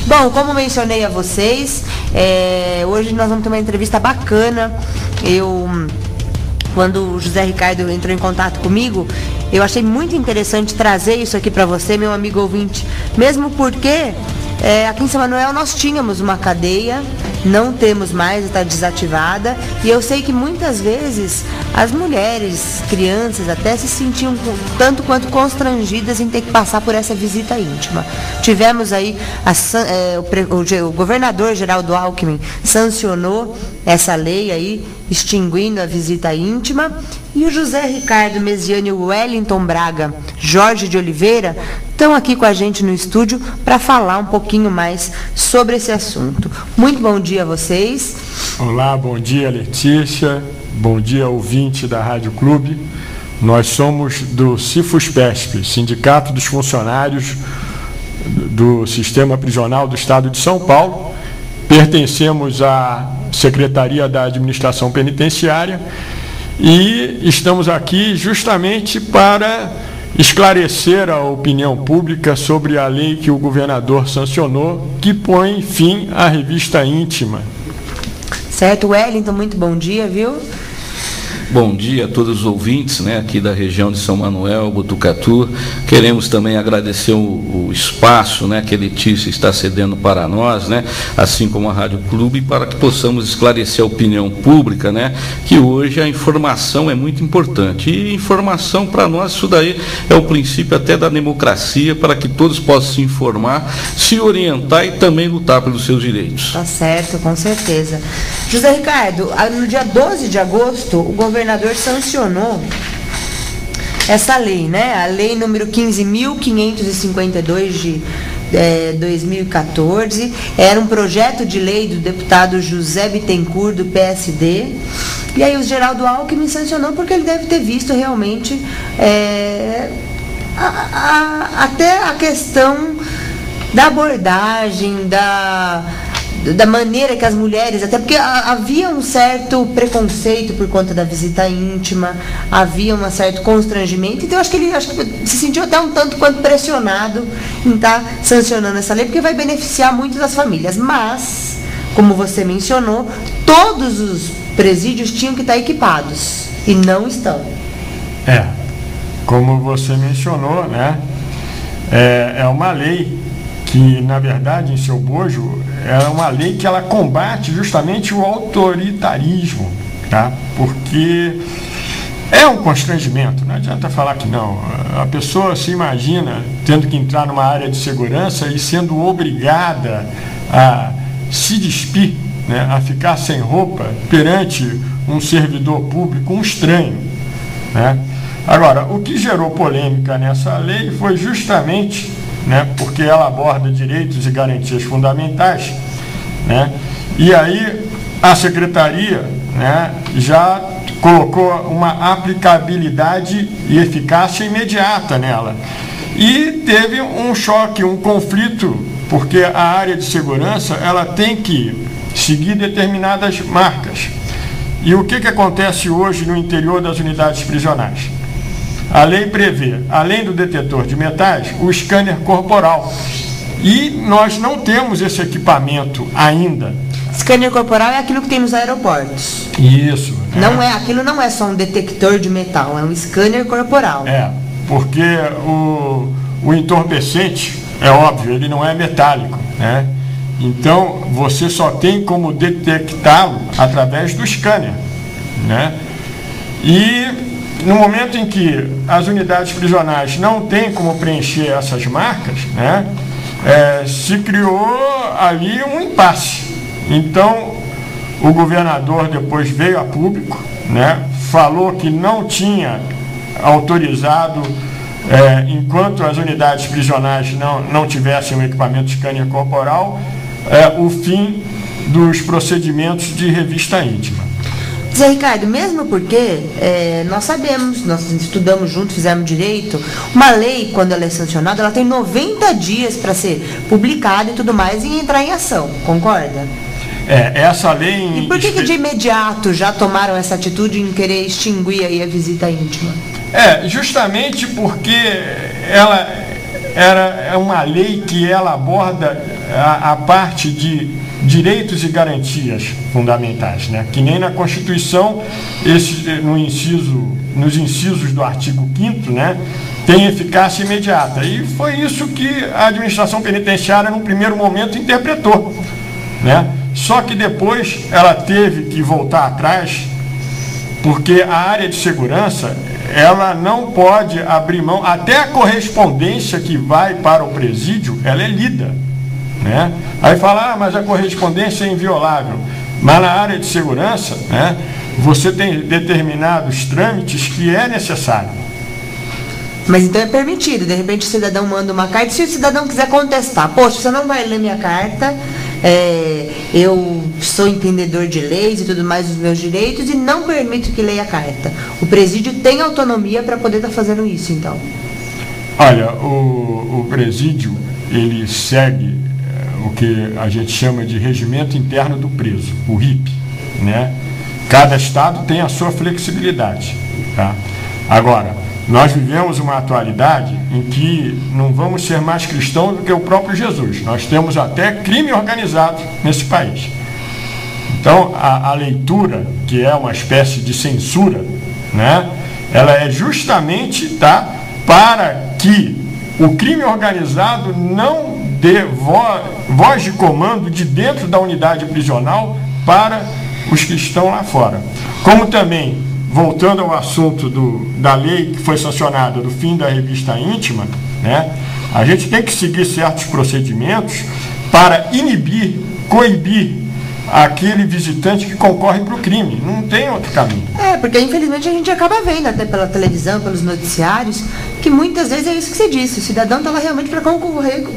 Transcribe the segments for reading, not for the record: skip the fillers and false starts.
Bom, como mencionei a vocês, hoje nós vamos ter uma entrevista bacana. Quando o José Ricardo entrou em contato comigo, eu achei muito interessante trazer isso aqui para você, meu amigo ouvinte, mesmo porque aqui em São Manuel nós tínhamos uma cadeia, não temos mais, está desativada, e eu sei que muitas vezes as mulheres, crianças até se sentiam tanto quanto constrangidas em ter que passar por essa visita íntima. Tivemos aí, o governador Geraldo Alckmin sancionou essa lei aí, extinguindo a visita íntima, e o José Ricardo Mesiani, o Wellington Braga, Jorge de Oliveira, estão aqui com a gente no estúdio para falar um pouquinho mais sobre esse assunto. Muito bom dia a vocês. Olá, bom dia, Letícia, bom dia, ouvinte da Rádio Clube. Nós somos do Cifuspesp, Sindicato dos Funcionários do Sistema Prisional do Estado de São Paulo. Pertencemos à Secretaria da Administração Penitenciária e estamos aqui justamente para esclarecer a opinião pública sobre a lei que o governador sancionou, que põe fim à revista íntima. Certo, Wellington, muito bom dia, viu? Bom dia a todos os ouvintes, aqui da região de São Manuel, Botucatu. Queremos também agradecer o espaço, que a Letícia está cedendo para nós, assim como a Rádio Clube, para que possamos esclarecer a opinião pública, que hoje a informação é muito importante. E informação para nós, isso daí é o princípio até da democracia, para que todos possam se informar, se orientar e também lutar pelos seus direitos. Tá certo, com certeza. José Ricardo, no dia 12 de agosto, o governador sancionou essa lei, a lei número 15.552 de 2014, era um projeto de lei do deputado José Bittencourt, do PSD, e aí o Geraldo Alckmin sancionou porque ele deve ter visto realmente até a questão da abordagem, da maneira que as mulheres, até porque havia um certo preconceito por conta da visita íntima, havia um certo constrangimento, então acho que ele se sentiu até um tanto quanto pressionado em estar sancionando essa lei, porque vai beneficiar muito das famílias, mas, como você mencionou, todos os presídios tinham que estar equipados, e não estão. Como você mencionou, é uma lei que, na verdade, em seu bojo, é uma lei que ela combate justamente o autoritarismo, porque é um constrangimento, não adianta falar que não. A pessoa se imagina tendo que entrar numa área de segurança e sendo obrigada a se despir, a ficar sem roupa perante um servidor público, um estranho, Agora, o que gerou polêmica nessa lei foi justamente porque ela aborda direitos e garantias fundamentais, e aí a Secretaria já colocou uma aplicabilidade e eficácia imediata nela. E teve um choque, um conflito, porque a área de segurança ela tem que seguir determinadas marcas. E o que acontece hoje no interior das unidades prisionais? A lei prevê, além do detetor de metais, o scanner corporal. E nós não temos esse equipamento ainda. Scanner corporal é aquilo que tem nos aeroportos. Isso. Aquilo não é só um detector de metal, é um scanner corporal. Porque o entorpecente, é óbvio, ele não é metálico, Então, você só tem como detectá-lo através do scanner, E no momento em que as unidades prisionais não têm como preencher essas marcas, se criou ali um impasse. Então, o governador depois veio a público, falou que não tinha autorizado, enquanto as unidades prisionais não tivessem o equipamento de scanner corporal, o fim dos procedimentos de revista íntima. Zé Ricardo, mesmo porque nós sabemos, nós estudamos juntos, fizemos direito, uma lei, quando ela é sancionada, ela tem 90 dias para ser publicada e tudo mais e entrar em ação, concorda? Essa lei... E por que de imediato já tomaram essa atitude em querer extinguir aí a visita íntima? Justamente porque ela é uma lei que ela aborda a parte de direitos e garantias fundamentais, né? Que nem na Constituição, nos incisos do artigo 5º, né, tem eficácia imediata. E foi isso que a administração penitenciária, num primeiro momento, interpretou, né? Só que depois ela teve que voltar atrás, porque a área de segurança, ela não pode abrir mão, até a correspondência que vai para o presídio, ela é lida, né? Aí fala, mas a correspondência é inviolável. Mas na área de segurança, né, você tem determinados trâmites que é necessário. Mas então é permitido, de repente o cidadão manda uma carta, se o cidadão quiser contestar, poxa, você não vai ler minha carta, eu sou entendedor de leis e tudo mais dos meus direitos e não permito que leia a carta. O presídio tem autonomia para poder estar fazendo isso, então? Olha, o presídio, ele segue o que a gente chama de regimento interno do preso, o RIP, né? Cada estado tem a sua flexibilidade, tá? Agora, nós vivemos uma atualidade em que não vamos ser mais cristãos do que o próprio Jesus. Nós temos até crime organizado nesse país. Então, a leitura, que é uma espécie de censura, né, ela é justamente, tá, para que o crime organizado não dê voz de comando de dentro da unidade prisional para os que estão lá fora. Como também, voltando ao assunto da lei que foi sancionada do fim da revista íntima, né, a gente tem que seguir certos procedimentos para inibir, coibir aquele visitante que concorre para o crime. Não tem outro caminho. Porque infelizmente a gente acaba vendo, até pela televisão, pelos noticiários, que muitas vezes é isso que você disse, o cidadão está lá realmente para concorrer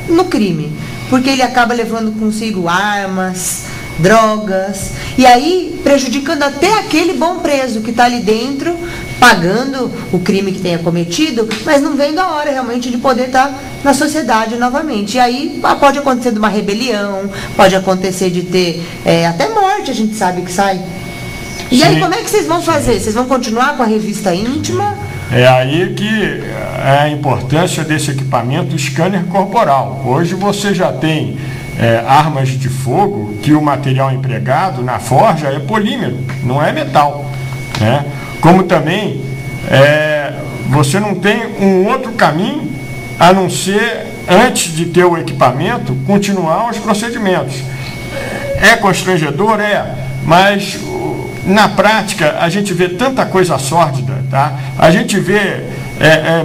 no crime, porque ele acaba levando consigo armas, drogas, e aí prejudicando até aquele bom preso que está ali dentro, pagando o crime que tenha cometido, mas não vendo a hora realmente de poder estar na sociedade novamente. E aí pode acontecer de uma rebelião, pode acontecer de ter até morte, a gente sabe que sai. E aí como é que vocês vão fazer? Vocês vão continuar com a revista íntima? É aí que é a importância desse equipamento, o scanner corporal. Hoje você já tem armas de fogo que o material empregado na forja é polímero, não é metal, né? Como também você não tem um outro caminho a não ser, antes de ter o equipamento, continuar os procedimentos. É constrangedor? Mas na prática a gente vê tanta coisa sórdida, tá? A gente vê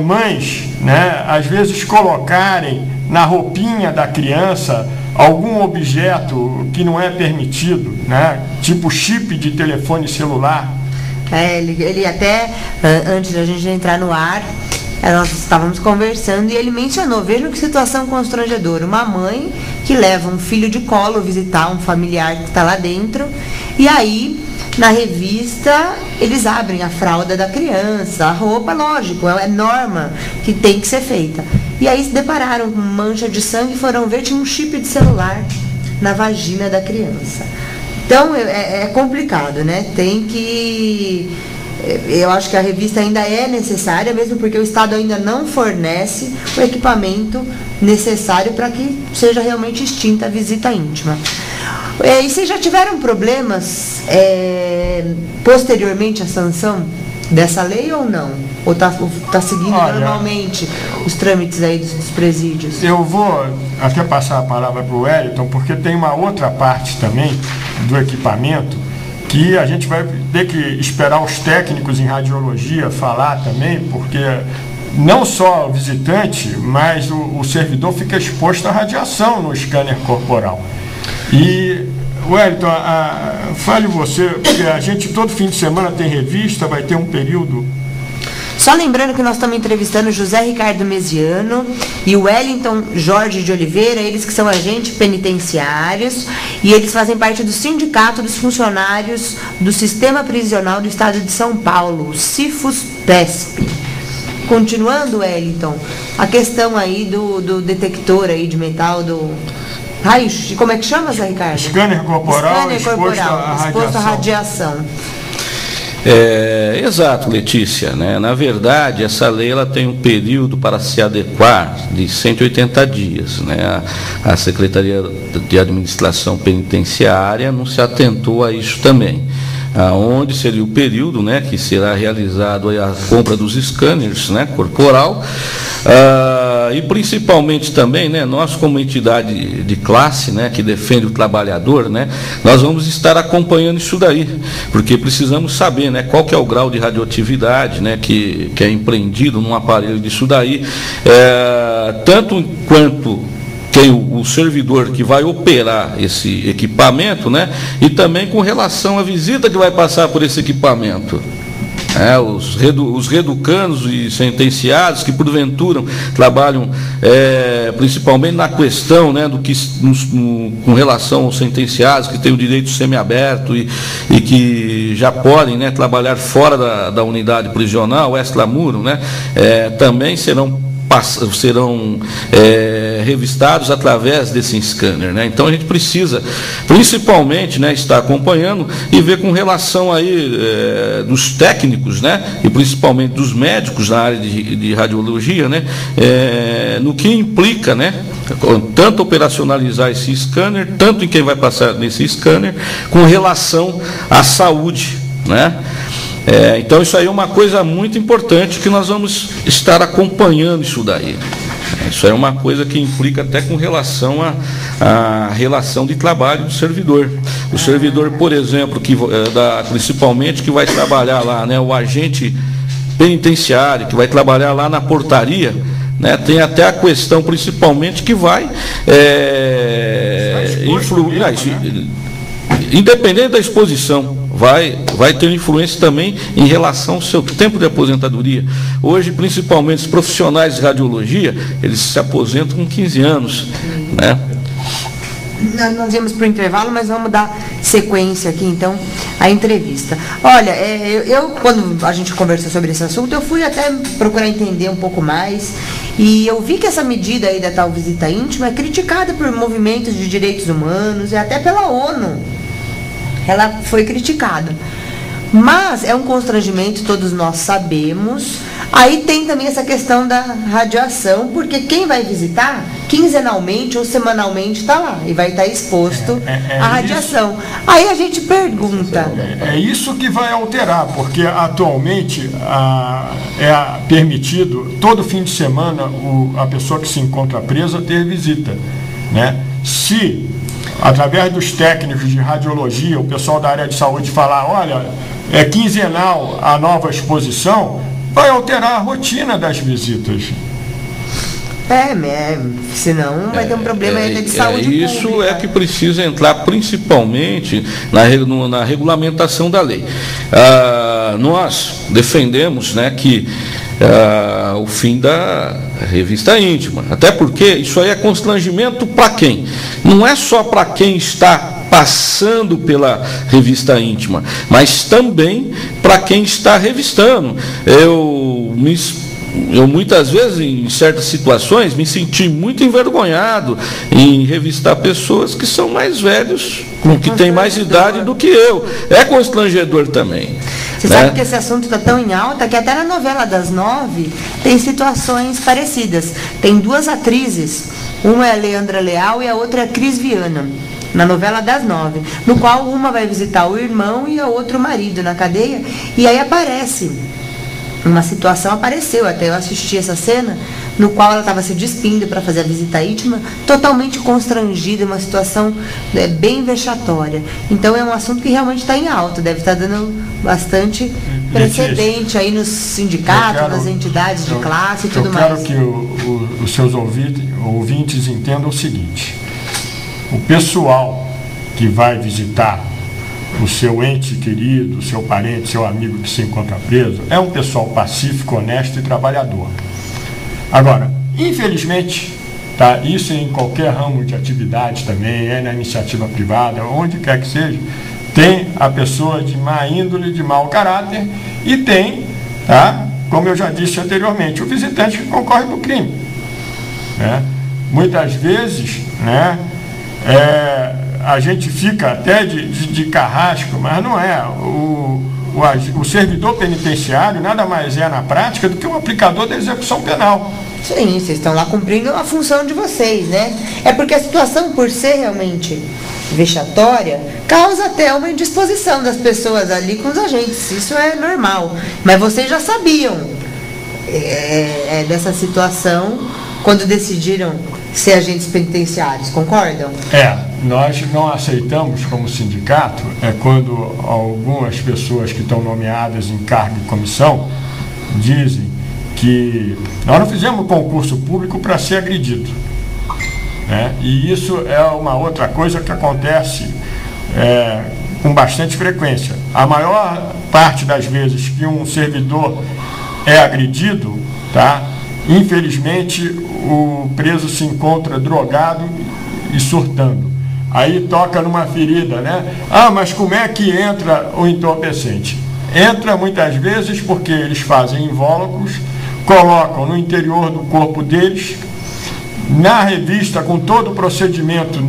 mães, né, às vezes colocarem na roupinha da criança algum objeto que não é permitido, né? Tipo chip de telefone celular. Ele até, antes da gente entrar no ar, nós estávamos conversando e ele mencionou, vejam que situação constrangedora, uma mãe que leva um filho de colo visitar um familiar que está lá dentro, e aí, na revista, eles abrem a fralda da criança, a roupa, lógico, é norma que tem que ser feita. E aí se depararam com mancha de sangue e foram ver, tinha um chip de celular na vagina da criança. Então, é complicado, né? Tem que... Eu acho que a revista ainda é necessária, mesmo porque o Estado ainda não fornece o equipamento necessário para que seja realmente extinta a visita íntima. E vocês já tiveram problemas posteriormente à sanção dessa lei ou não? Ou está seguindo normalmente os trâmites aí dos presídios? Eu vou até passar a palavra para o Wellington, porque tem uma outra parte também do equipamento que a gente vai ter que esperar os técnicos em radiologia falar também, porque não só o visitante, mas o servidor fica exposto à radiação no scanner corporal. E, Wellington, fale você, porque a gente todo fim de semana tem revista, vai ter um período. Só lembrando que nós estamos entrevistando José Ricardo Mesiano e o Wellington Jorge de Oliveira, eles que são agentes penitenciários e eles fazem parte do Sindicato dos Funcionários do Sistema Prisional do Estado de São Paulo, o CIFUS-PESP. Continuando, Wellington, a questão aí do detector aí de metal, do raio-x, como é que chama, Zé Ricardo? Scanner corporal, exposto à radiação. Exato, Letícia, né? Na verdade, essa lei ela tem um período para se adequar de 180 dias, né? A Secretaria de Administração Penitenciária não se atentou a isso também. Onde seria o período, né, que será realizado a compra dos scanners, né, corporal, e principalmente também, né, nós como entidade de classe, né, que defende o trabalhador, né, nós vamos estar acompanhando isso daí, porque precisamos saber, né, qual que é o grau de radioatividade, né, que é empreendido num aparelho disso daí, tanto quanto o servidor que vai operar esse equipamento, né? E também com relação à visita que vai passar por esse equipamento. Os reeducandos e sentenciados que porventura trabalham principalmente na questão, né, com relação aos sentenciados que têm o direito semiaberto e que já podem, né, trabalhar fora da unidade prisional, extramuro, né, também serão revistados através desse scanner, né? Então a gente precisa, principalmente, né, estar acompanhando e ver com relação aí dos técnicos, né, e principalmente dos médicos na área de radiologia, né, no que implica, né, tanto operacionalizar esse scanner, tanto em quem vai passar nesse scanner, com relação à saúde, né? Então isso aí é uma coisa muito importante que nós vamos estar acompanhando isso daí. Isso é uma coisa que implica até com relação à relação de trabalho do servidor. O servidor, por exemplo, principalmente que vai trabalhar lá, né, o agente penitenciário, que vai trabalhar lá na portaria, né, tem até a questão principalmente que vai influir, independente da exposição, vai ter influência também em relação ao seu tempo de aposentadoria. Hoje, principalmente, os profissionais de radiologia, eles se aposentam com 15 anos, né? Nós íamos para o intervalo, mas vamos dar sequência aqui, então, à entrevista. Olha, quando a gente conversou sobre esse assunto, eu fui até procurar entender um pouco mais, e eu vi que essa medida aí da tal visita íntima é criticada por movimentos de direitos humanos e até pela ONU. Ela foi criticada. Mas é um constrangimento, todos nós sabemos. Aí tem também essa questão da radiação, porque quem vai visitar, quinzenalmente ou semanalmente, está lá e vai estar exposto à radiação. Isso. Aí a gente pergunta... É isso que vai alterar, porque atualmente é permitido, todo fim de semana, a pessoa que se encontra presa ter visita, né? Se... através dos técnicos de radiologia, o pessoal da área de saúde falar, olha, é quinzenal a nova exposição, vai alterar a rotina das visitas. Senão vai ter um problema ainda de saúde isso pública. É que precisa entrar principalmente na regulamentação da lei. Nós defendemos, né, que o fim da revista íntima, até porque isso aí é constrangimento para quem? Não é só para quem está passando pela revista íntima, mas também para quem está revistando. Eu muitas vezes, em certas situações, me senti muito envergonhado em revistar pessoas que são mais velhos, que têm mais idade do que eu. É constrangedor também. Você sabe que esse assunto está tão em alta que até na novela das 9 tem situações parecidas. Tem duas atrizes, uma é a Leandra Leal e a outra é a Cris Viana, na novela das 9, no qual uma vai visitar o irmão e a outra o marido na cadeia, e aí apareceu, até eu assisti essa cena, no qual ela estava se despindo para fazer a visita íntima, totalmente constrangida, uma situação bem vexatória. Então é um assunto que realmente está em alta, deve estar dando bastante precedente aí nos sindicatos, nas entidades de classe e tudo mais. Eu quero que os seus ouvintes entendam o seguinte: o pessoal que vai visitar o seu ente querido, o seu parente, seu amigo que se encontra preso, é um pessoal pacífico, honesto e trabalhador. Agora, infelizmente, isso em qualquer ramo de atividade também, na iniciativa privada, onde quer que seja, tem a pessoa de má índole, de mau caráter, e tem, como eu já disse anteriormente, o visitante que concorre para o crime. Muitas vezes, a gente fica até de carrasco, mas não é. o servidor penitenciário nada mais é na prática do que um aplicador da execução penal. Sim, vocês estão lá cumprindo a função de vocês, né? É porque a situação, por ser realmente vexatória, causa até uma indisposição das pessoas ali com os agentes. Isso é normal. Mas vocês já sabiam dessa situação quando decidiram ser agentes penitenciários, concordam? Nós não aceitamos como sindicato, quando algumas pessoas que estão nomeadas em cargo e comissão dizem que nós não fizemos concurso público para ser agredido. E isso é uma outra coisa que acontece com bastante frequência. A maior parte das vezes que um servidor é agredido, infelizmente o preso se encontra drogado e surtando. Aí toca numa ferida, mas como é que entra o entorpecente? Entra muitas vezes porque eles fazem invólucros, colocam no interior do corpo deles, na revista com todo o procedimento,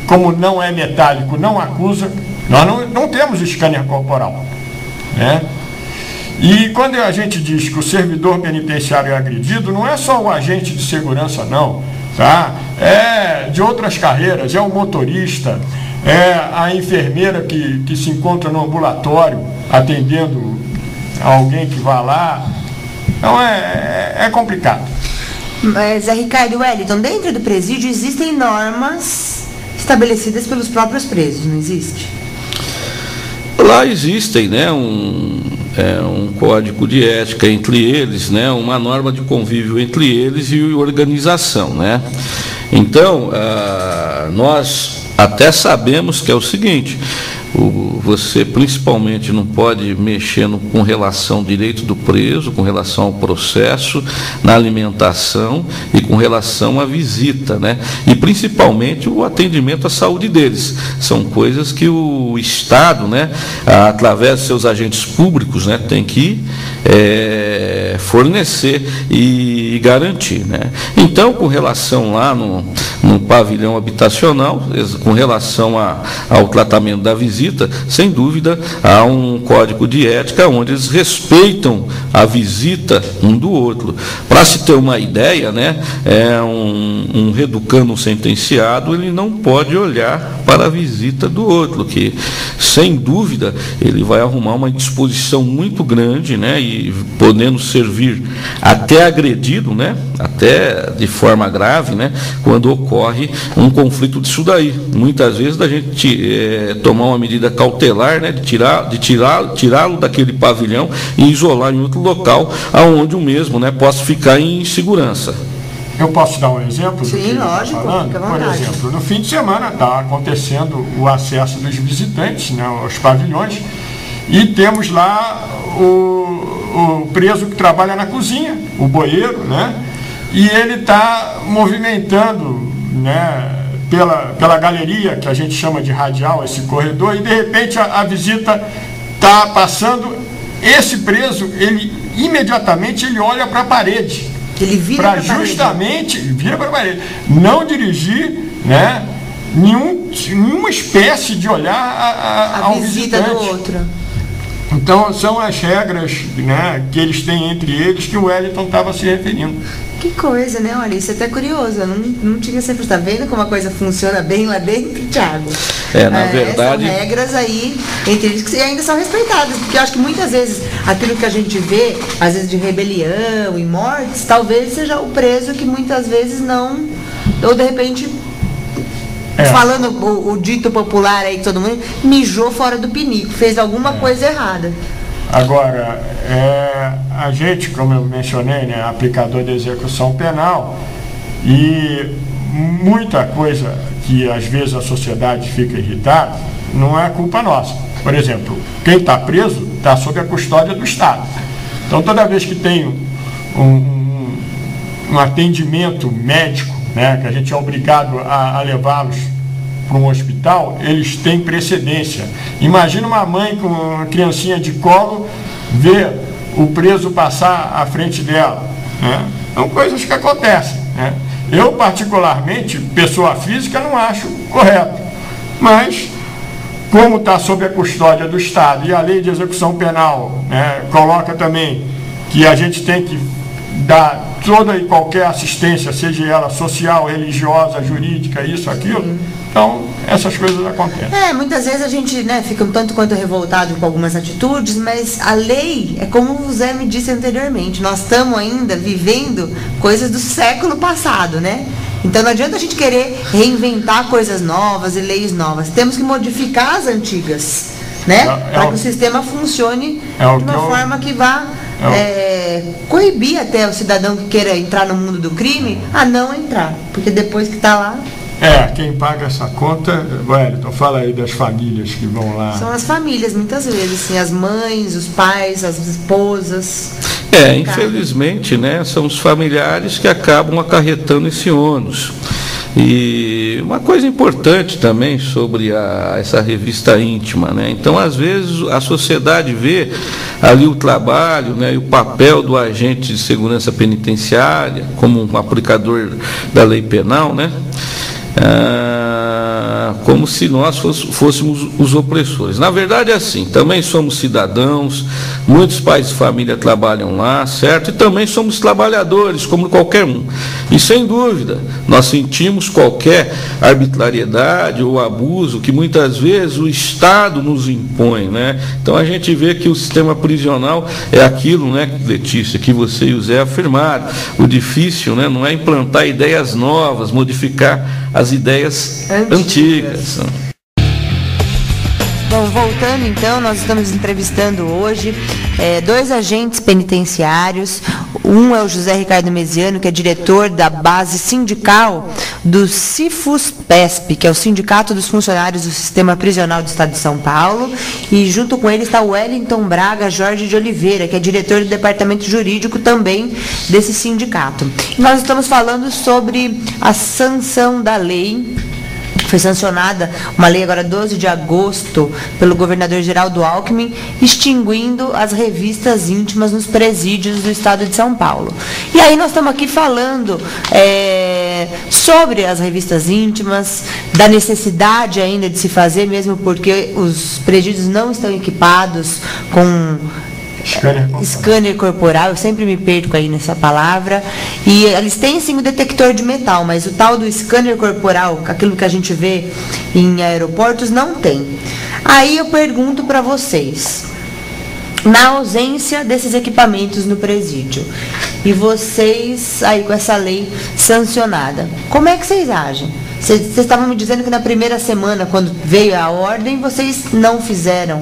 como não é metálico, não acusa, nós não temos scanner corporal, E quando a gente diz que o servidor penitenciário é agredido, não é só o agente de segurança, não, é de outras carreiras, é o motorista, é a enfermeira que se encontra no ambulatório atendendo alguém que vai lá. Então é complicado. Mas, Ricardo e Wellington, dentro do presídio existem normas estabelecidas pelos próprios presos, não existe? Lá existem, um código de ética entre eles, uma norma de convívio entre eles e organização, Então, nós até sabemos que é o seguinte: você principalmente não pode mexer com relação ao direito do preso, com relação ao processo, na alimentação e com relação à visita, E principalmente o atendimento à saúde deles. São coisas que o Estado, através de seus agentes públicos, tem que fornecer e garantir, Então, com relação lá no pavilhão habitacional, com relação ao tratamento da visita, sem dúvida, há um código de ética onde eles respeitam a visita um do outro. Para se ter uma ideia, um reeducando sentenciado, ele não pode olhar para a visita do outro, que, sem dúvida, ele vai arrumar uma indisposição muito grande, e podendo servir até agredido, até de forma grave, quando ocorre um conflito disso daí. Muitas vezes a gente tomar uma medida cautelar, de tirá-lo daquele pavilhão e isolar em outro local, aonde o mesmo possa ficar em segurança. Eu posso dar um exemplo? Sim, lógico. Por exemplo, no fim de semana está acontecendo o acesso dos visitantes aos pavilhões e temos lá o preso que trabalha na cozinha, o boieiro, e ele está movimentando, pela galeria, que a gente chama de radial, esse corredor, e de repente a visita está passando, esse preso, ele imediatamente olha para a parede. Ele vira para justamente vira para a parede. Não dirigir, nenhuma espécie de olhar ao visita visitante. do outro. Então, são as regras que eles têm entre eles que o Wellington estava se referindo. Que coisa, Olha, isso é até curioso. Eu não tinha sempre. Está vendo como a coisa funciona bem lá dentro, Thiago? Na verdade. São regras aí entre eles que ainda são respeitadas. Porque eu acho que muitas vezes aquilo que a gente vê, às vezes de rebelião e mortes, talvez seja o preso que muitas vezes não. Ou de repente. Falando o dito popular aí que todo mundo mijou fora do pinico, fez alguma coisa errada. Agora, a gente, como eu mencionei, aplicador de execução penal, e muita coisa que às vezes a sociedade fica irritada, não é culpa nossa. Por exemplo, quem está preso está sob a custódia do Estado. Então, toda vez que tem um atendimento médico, que a gente é obrigado a levá-los para um hospital, eles têm precedência. Imagina uma mãe com uma criancinha de colo ver o preso passar à frente dela. São coisas que acontecem. Eu, particularmente, pessoa física, não acho correto. Mas, como está sob a custódia do Estado, e a lei de execução penal, né, coloca também que a gente tem que dar toda e qualquer assistência, seja ela social, religiosa, jurídica, isso, aquilo. Então, essas coisas acontecem. Muitas vezes a gente, né, fica um tanto quanto revoltado com algumas atitudes, mas a lei, é como o Zé me disse anteriormente, nós estamos ainda vivendo coisas do século passado, né? Então não adianta a gente querer reinventar coisas novas e leis novas. Temos que modificar as antigas, né? Para que o sistema funcione de uma forma que vá coibir até o cidadão que queira entrar no mundo do crime a não entrar. Porque depois que está lá... quem paga essa conta, Wellington, fala aí das famílias que vão lá. São as famílias, muitas vezes, assim, as mães, os pais, as esposas. Infelizmente, né, são os familiares que acabam acarretando esse ônus. E uma coisa importante também sobre essa revista íntima, né? Então, às vezes, a sociedade vê ali o trabalho, né, e o papel do agente de segurança penitenciária como um aplicador da lei penal, né? Como se nós fôssemos os opressores. Na verdade é assim, também somos cidadãos, muitos pais de família trabalham lá, certo? E também somos trabalhadores, como qualquer um. E sem dúvida, nós sentimos qualquer arbitrariedade ou abuso que muitas vezes o Estado nos impõe, né? Então a gente vê que o sistema prisional é aquilo, né, Letícia, que você e o Zé afirmaram. O difícil, né, não é implantar ideias novas, modificar as ideias antigas. Bom, voltando então, nós estamos entrevistando hoje 2 agentes penitenciários. Um é o José Ricardo Mesiano, que é diretor da base sindical do CIFUS-PESP, que é o Sindicato dos Funcionários do Sistema Prisional do Estado de São Paulo, e junto com ele está o Wellington Braga Jorge de Oliveira, que é diretor do departamento jurídico também desse sindicato. E nós estamos falando sobre a sanção da lei. Foi sancionada uma lei agora 12 de agosto pelo governador Geraldo Alckmin, extinguindo as revistas íntimas nos presídios do estado de São Paulo. E aí nós estamos aqui falando sobre as revistas íntimas, da necessidade ainda de se fazer, mesmo porque os presídios não estão equipados com scanner corporal, eu sempre me perco aí nessa palavra, e eles têm sim o detector de metal, mas o tal do scanner corporal, aquilo que a gente vê em aeroportos, não tem. Aí eu pergunto para vocês, na ausência desses equipamentos no presídio, e vocês aí com essa lei sancionada, como é que vocês agem? Vocês estavam me dizendo que na primeira semana, quando veio a ordem, vocês não fizeram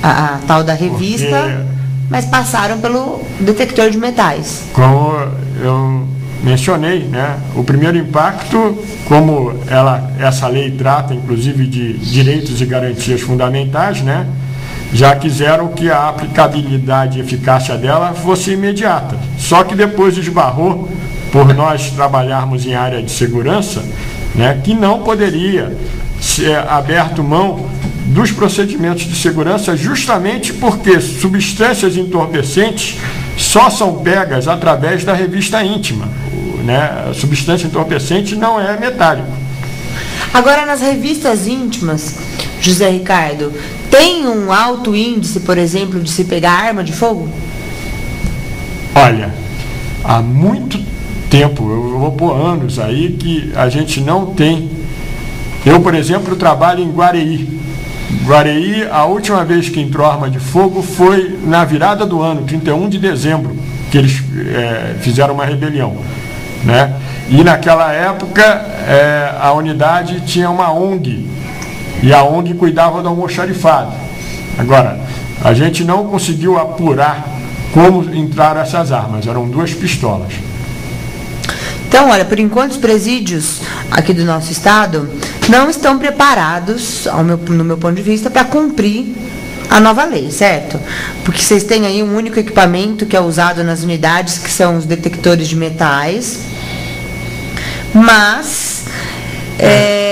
a tal da revista, mas passaram pelo detector de metais. Como eu mencionei, né, o primeiro impacto, como essa lei trata inclusive de direitos e garantias fundamentais, né, já quiseram que a aplicabilidade e eficácia dela fosse imediata. Só que depois esbarrou, por nós trabalharmos em área de segurança, né, que não poderia ser aberto mão dos procedimentos de segurança, justamente porque substâncias entorpecentes só são pegas através da revista íntima, né? A substância entorpecente não é metálico. Agora, nas revistas íntimas, José Ricardo, tem um alto índice, por exemplo, de se pegar arma de fogo? Olha, há muito tempo, eu vou por anos aí, que a gente não tem. Eu, por exemplo, trabalho em Guareí. Guareí, a última vez que entrou arma de fogo foi na virada do ano, 31 de dezembro, que eles fizeram uma rebelião, né? E naquela época a unidade tinha uma ONG, e a ONG cuidava do almoxarifado. Agora, a gente não conseguiu apurar como entraram essas armas, eram 2 pistolas. Então, olha, por enquanto os presídios aqui do nosso estado não estão preparados, no meu ponto de vista, para cumprir a nova lei, certo? Porque vocês têm aí um único equipamento que é usado nas unidades, que são os detectores de metais, mas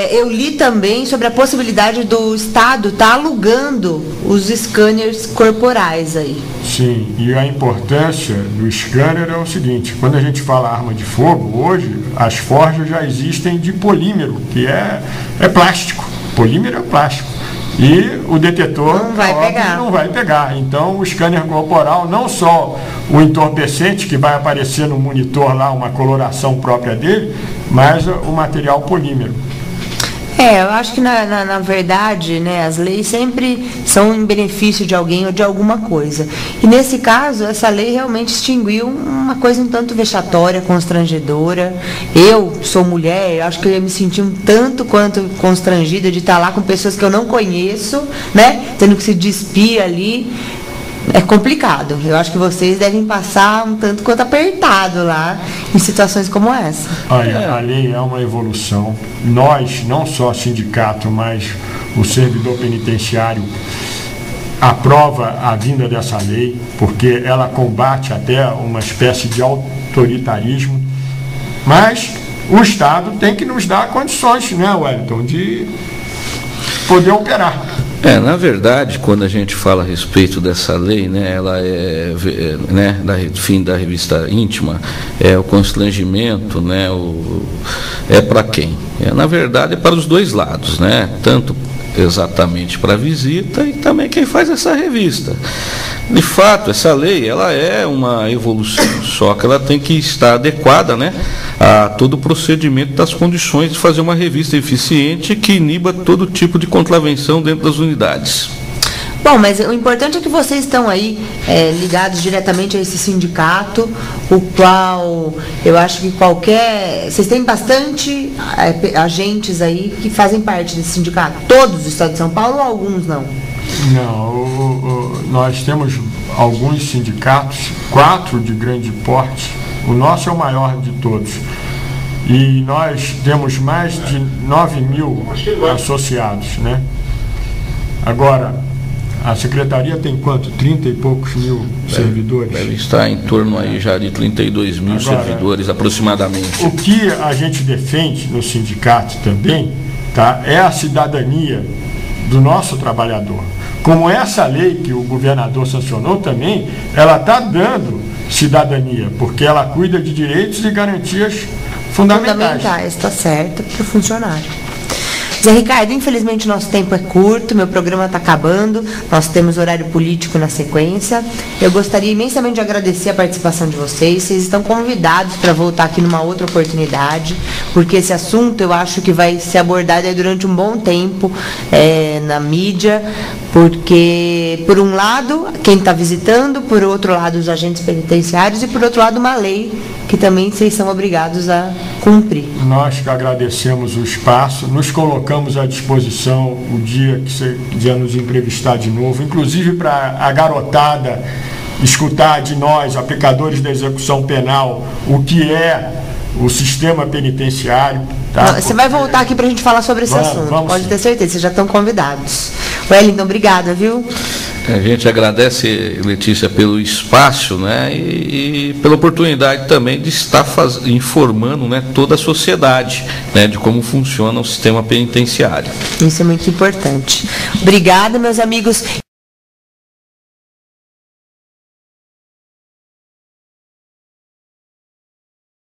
eu li também sobre a possibilidade do Estado estar alugando os scanners corporais aí. Sim, e a importância do scanner é o seguinte: quando a gente fala arma de fogo, hoje as forjas já existem de polímero, que é plástico. Polímero é plástico. E o detetor não vai pegar. Então, o scanner corporal, não só o entorpecente, que vai aparecer no monitor lá, uma coloração própria dele, mas o material polímero. Eu acho que na verdade, né, as leis sempre são em benefício de alguém ou de alguma coisa. E nesse caso, essa lei realmente extinguiu uma coisa um tanto vexatória, constrangedora. Eu sou mulher, eu acho que eu ia me sentir um tanto quanto constrangida de estar lá com pessoas que eu não conheço, né, tendo que se despir ali. É complicado. Eu acho que vocês devem passar um tanto quanto apertado lá em situações como essa. Olha, a lei é uma evolução. Nós, não só sindicato, mas o servidor penitenciário, aprova a vinda dessa lei, porque ela combate até uma espécie de autoritarismo. Mas o Estado tem que nos dar condições, né, Wellington, de poder operar. Na verdade, quando a gente fala a respeito dessa lei, né, ela da revista íntima, o constrangimento, né, é para quem? Na verdade, é para os dois lados, né, tanto exatamente para a visita e também quem faz essa revista. De fato, essa lei, ela é uma evolução, só que ela tem que estar adequada, né, a todo o procedimento das condições de fazer uma revista eficiente que iniba todo tipo de contravenção dentro das unidades. Bom, mas o importante é que vocês estão aí ligados diretamente a esse sindicato, o qual eu acho que vocês têm bastante agentes aí que fazem parte desse sindicato. Todos do estado de São Paulo ou alguns não? Não, nós temos alguns sindicatos, 4 de grande porte. O nosso é o maior de todos. E nós temos mais de 9 mil associados, né? Agora, a secretaria tem quanto? 30 e poucos mil servidores? Deve estar em torno aí já de 32 mil servidores aproximadamente. O que a gente defende no sindicato também, tá, é a cidadania do nosso trabalhador. Como essa lei que o governador sancionou também, ela está dando cidadania, porque ela cuida de direitos e garantias fundamentais. Está certo, para o funcionário. Zé Ricardo, infelizmente nosso tempo é curto, meu programa está acabando, nós temos horário político na sequência. Eu gostaria imensamente de agradecer a participação de vocês estão convidados para voltar aqui numa outra oportunidade, porque esse assunto eu acho que vai ser abordado aí durante um bom tempo na mídia, porque por um lado quem está visitando, por outro lado os agentes penitenciários e por outro lado uma lei que também vocês são obrigados a cumprir. Nós que agradecemos o espaço, nos colocamos à disposição o dia que você quiser nos entrevistar de novo, inclusive para a garotada escutar de nós, aplicadores da execução penal, o que é o sistema penitenciário. Tá? Você vai voltar aqui para a gente falar sobre esse assunto, pode ter certeza, vocês já estão convidados. Wellington, obrigada, viu? A gente agradece, Letícia, pelo espaço, né, e pela oportunidade também de estar informando, né, toda a sociedade, né, de como funciona o sistema penitenciário. Isso é muito importante. Obrigada, meus amigos.